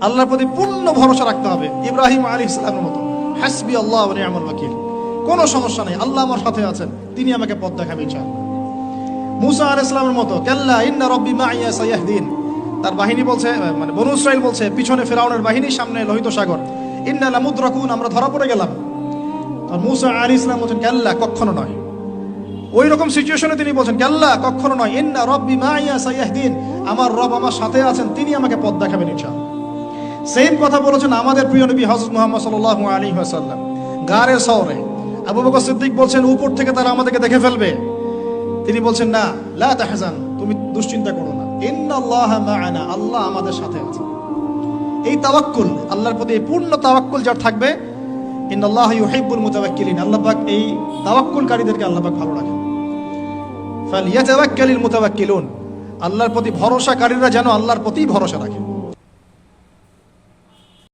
আল্লাহর প্রতি পূর্ণ ভরসা রাখতে হবে। ইব্রাহিম আলাইহিস সালামের মতো, হাসবি আল্লাহ ওয়া নি'মাল ওয়াকিল, কোনো সমস্যা নেই, আল্লাহ আমার সাথে আছেন, তিনি আমাকে পথ দেখাবেন ইনশাআল্লাহ। মুসা আলাইহিস সালামের মতো, কাল্লা ইন্না রাব্বি মাইয়া সায়াহদিন, তার বাহিনী বলছে, মানে বনু ইসরাইল বলছে, পিছনে ফিরআউনের বাহিনী, সামনে লোহিত সাগর, ইন্না লামুদরাকুন, আমরা ধরা পড়ে গেলাম। আর মুসা আলাইহিস সালাম বলেন, কাল্লা, কখনো নয়। ওই রকম সিচুয়েশনে তিনি বলছেন, কাল্লা, কখনো নয়, ইন্না রাব্বি মাইয়া সায়াহদিন, আমার রব আমার সাথে আছেন, তিনি আমাকে পথ দেখাবেন ইনশাআল্লাহ। সেম কথা বলেছেন আমাদের প্রিয় নবী হযরত মুহাম্মদ সাল্লাল্লাহু আলাইহি ওয়াসাল্লাম গারে সওরে। আবু বকর সিদ্দিক বলছেন, উপর থেকে তারা আমাদেরকে দেখে ফেলবে। তিনি বলছেন, না, লা তাহজান, তুমি দুশ্চিন্তা করো না, ইন্নাল্লাহা মা'ানা, আল্লাহ আমাদের সাথে আছে। এই তাওয়াক্কুল, আল্লাহর প্রতি এই পূর্ণ তাওয়াক্কুল যার থাকবে, ইন্নাল্লাহা ইউহিব্বুল মুতাওয়াক্কিলিন, আল্লাহ পাক এই তাওয়াক্কুলকারীদেরকে আল্লাহ পাক ভালো রাখেন। ফালিয়াতাওয়াক্কালিল মুতাওয়াক্কিলুন, আল্লাহর প্রতি ভরসাকারীরা যেন আল্লাহর প্রতি ভরসা রাখে।